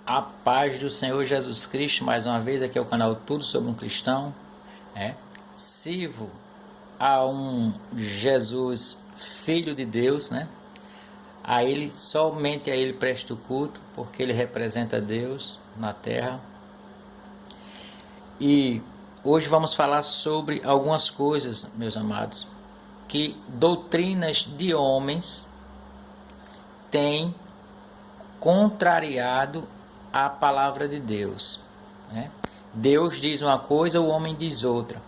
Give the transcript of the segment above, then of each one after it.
A paz do Senhor Jesus Cristo, mais uma vez, aqui é o canal Tudo Sobre um Cristão. Sirvo a um Jesus, Filho de Deus, A Ele, somente a Ele presto culto, porque Ele representa Deus na terra. E hoje vamos falar sobre algumas coisas, meus amados, que doutrinas de homens têm contrariado a palavra de Deus. Deus diz uma coisa, o homem diz outra.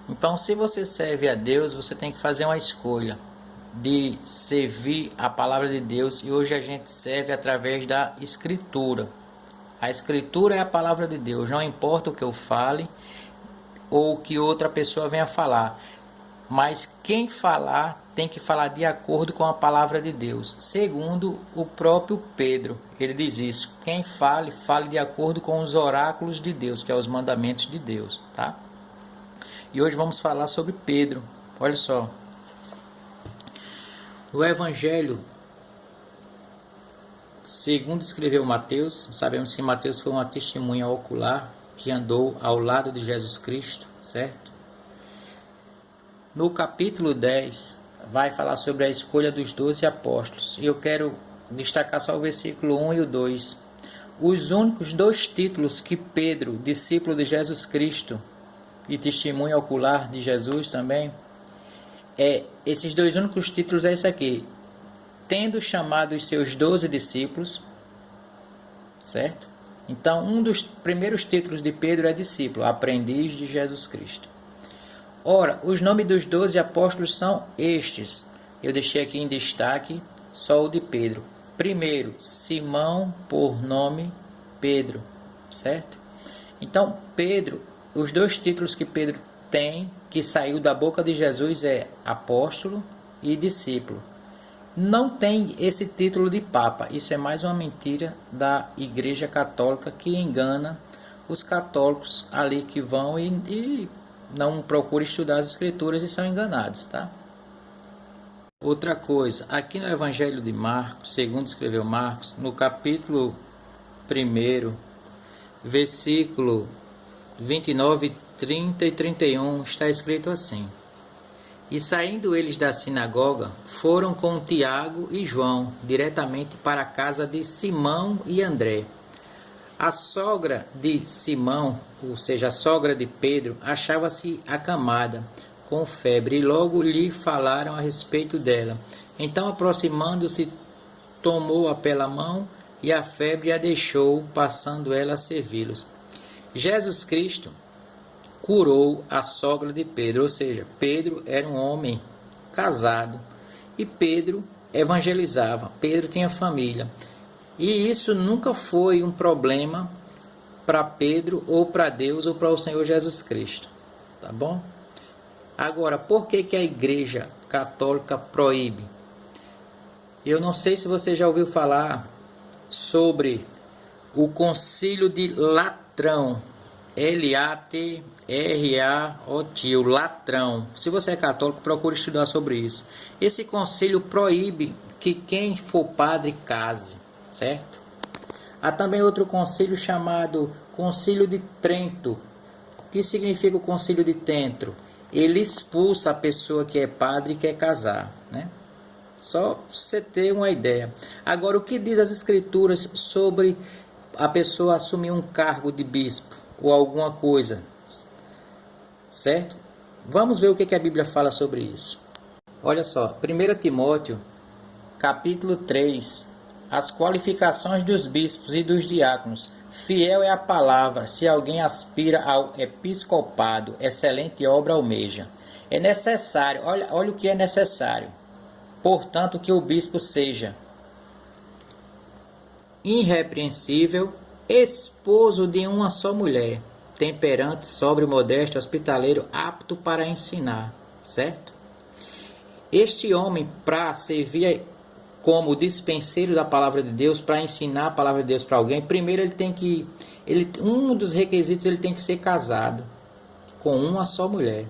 Então, se você serve a Deus, você tem que fazer uma escolha de servir a palavra de Deus. E hoje a gente serve através da Escritura. A Escritura é a palavra de Deus. Não importa o que eu fale ou o que outra pessoa venha falar, mas quem falar tem que falar de acordo com a palavra de Deus. Segundo o próprio Pedro, ele diz isso: quem fale, fale de acordo com os oráculos de Deus, que é os mandamentos de Deus, tá? E hoje vamos falar sobre Pedro. Olha só, o Evangelho segundo escreveu Mateus, sabemos que Mateus foi uma testemunha ocular que andou ao lado de Jesus Cristo, certo? No capítulo 10, vai falar sobre a escolha dos 12 apóstolos. E eu quero destacar só o versículo 1 e o 2. Os únicos dois títulos que Pedro, discípulo de Jesus Cristo e testemunha ocular de Jesus também, esses dois únicos títulos é esse aqui: tendo chamado os seus 12 discípulos, certo? Então, um dos primeiros títulos de Pedro é discípulo, aprendiz de Jesus Cristo. Ora, os nomes dos 12 apóstolos são estes. Eu deixei aqui em destaque só o de Pedro. Primeiro, Simão, por nome Pedro, certo? Então, Pedro, os dois títulos que Pedro tem, que saiu da boca de Jesus, é apóstolo e discípulo. Não tem esse título de Papa. Isso é mais uma mentira da Igreja Católica que engana os católicos ali que vão e não procuram estudar as Escrituras e são enganados, tá? Outra coisa, aqui no Evangelho de Marcos, segundo escreveu Marcos, no capítulo 1, versículo 29, 30 e 31, está escrito assim: e saindo eles da sinagoga, foram com Tiago e João diretamente para a casa de Simão e André. A sogra de Simão, ou seja, a sogra de Pedro, achava-se acamada, com febre, e logo lhe falaram a respeito dela. Então, aproximando-se, tomou-a pela mão, e a febre a deixou, passando ela a servi-los. Jesus Cristo curou a sogra de Pedro, ou seja, Pedro era um homem casado, e Pedro evangelizava, Pedro tinha família. E isso nunca foi um problema para Pedro, ou para Deus, ou para o Senhor Jesus Cristo. Tá bom? Agora, por que a Igreja Católica proíbe? Eu não sei se você já ouviu falar sobre o Concílio de Latrão. L-A-T-R-A-O-T, o Latrão. Se você é católico, procure estudar sobre isso. Esse concílio proíbe que quem for padre case, certo? Há também outro concílio chamado Concílio de Trento. O que significa o Concílio de Trento? Ele expulsa a pessoa que é padre e quer casar, Só para você ter uma ideia. Agora, o que diz as Escrituras sobre a pessoa assumir um cargo de bispo ou alguma coisa, certo? Vamos ver o que a Bíblia fala sobre isso. Olha só, 1 Timóteo, capítulo 3, as qualificações dos bispos e dos diáconos. Fiel é a palavra, se alguém aspira ao episcopado, excelente obra almeja. É necessário, olha o que é necessário. Portanto, que o bispo seja irrepreensível, esposo de uma só mulher, temperante, sóbrio, modesto, hospitaleiro, apto para ensinar, certo? Este homem, para servir como dispenseiro da palavra de Deus, para ensinar a palavra de Deus para alguém, primeiro um dos requisitos, ele tem que ser casado com uma só mulher.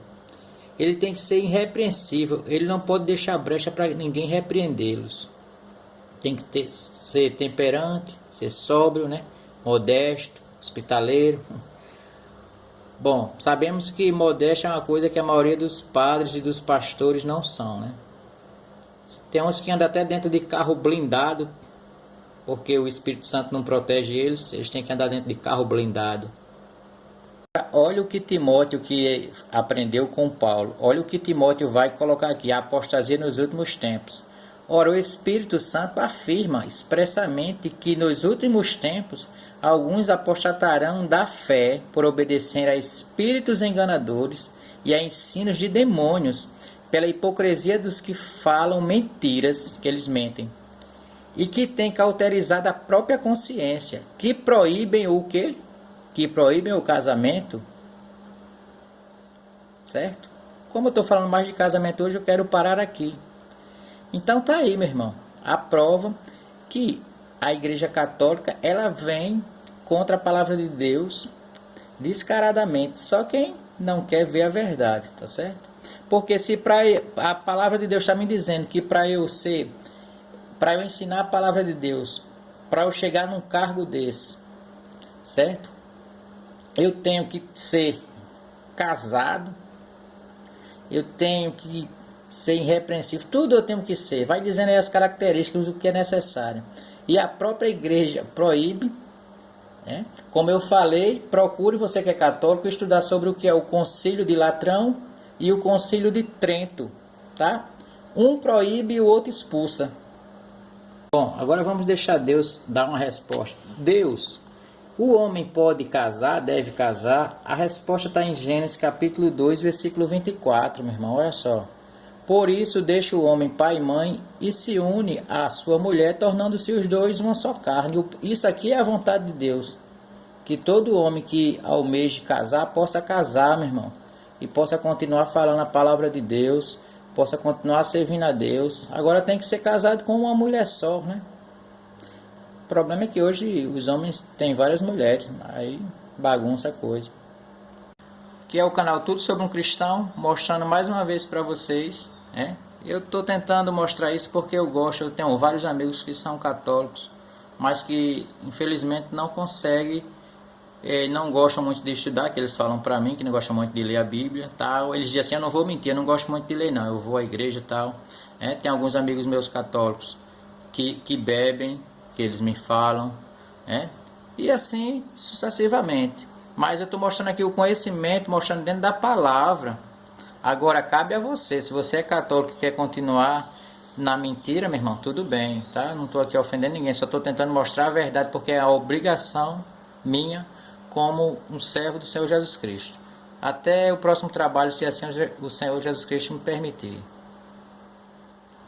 Ele tem que ser irrepreensível, ele não pode deixar brecha para ninguém repreendê-los. Tem que ser temperante, ser sóbrio, modesto, hospitaleiro. Bom, sabemos que modesto é uma coisa que a maioria dos padres e dos pastores não são, né? Tem uns que andam até dentro de carro blindado, porque o Espírito Santo não protege eles têm que andar dentro de carro blindado. Olha o que Timóteo que aprendeu com Paulo. Olha o que Timóteo vai colocar aqui, a apostasia nos últimos tempos. Ora, o Espírito Santo afirma expressamente que nos últimos tempos alguns apostatarão da fé por obedecer a espíritos enganadores e a ensinos de demônios, pela hipocrisia dos que falam mentiras, que eles mentem, e que têm cauterizado a própria consciência, que proíbem o quê? Que proíbem o casamento, certo? Como eu estou falando mais de casamento hoje, eu quero parar aqui. Então tá aí, meu irmão, a prova que a Igreja Católica, ela vem contra a palavra de Deus descaradamente, só quem não quer ver a verdade, tá certo? Porque se a palavra de Deus está me dizendo que para eu ensinar a palavra de Deus, para eu chegar num cargo desse, certo? Eu tenho que ser casado, eu tenho que ser irrepreensível, tudo eu tenho que ser. Vai dizendo aí as características do que é necessário. E a própria igreja proíbe, né? Como eu falei, procure, você que é católico, estudar sobre o que é o Concílio de Latrão e o Concílio de Trento, tá? Um proíbe e o outro expulsa. Bom, agora vamos deixar Deus dar uma resposta. Deus, o homem pode casar, deve casar? A resposta está em Gênesis capítulo 2, versículo 24, meu irmão, olha só. Por isso deixa o homem pai e mãe e se une à sua mulher, tornando-se os dois uma só carne. Isso aqui é a vontade de Deus. Que todo homem que almeje casar, possa casar, meu irmão. E possa continuar falando a palavra de Deus, possa continuar servindo a Deus. Agora tem que ser casado com uma mulher só, né? O problema é que hoje os homens têm várias mulheres, aí bagunça a coisa. Que é o canal Tudo Sobre um Cristão, mostrando mais uma vez para vocês, né? Eu estou tentando mostrar isso porque eu gosto, eu tenho vários amigos que são católicos, mas que infelizmente não conseguem, não gostam muito de estudar, que eles falam para mim que não gostam muito de ler a Bíblia, tal. Eles dizem assim, eu não vou mentir, eu não gosto muito de ler não, eu vou à igreja e tal. Tem alguns amigos meus católicos que bebem, que eles me falam, e assim sucessivamente. Mas eu estou mostrando aqui o conhecimento, mostrando dentro da palavra. Agora cabe a você, se você é católico e quer continuar na mentira, meu irmão, tudo bem, tá? Não estou aqui ofendendo ninguém, só estou tentando mostrar a verdade, porque é a obrigação minha como um servo do Senhor Jesus Cristo. Até o próximo trabalho, se assim o Senhor Jesus Cristo me permitir.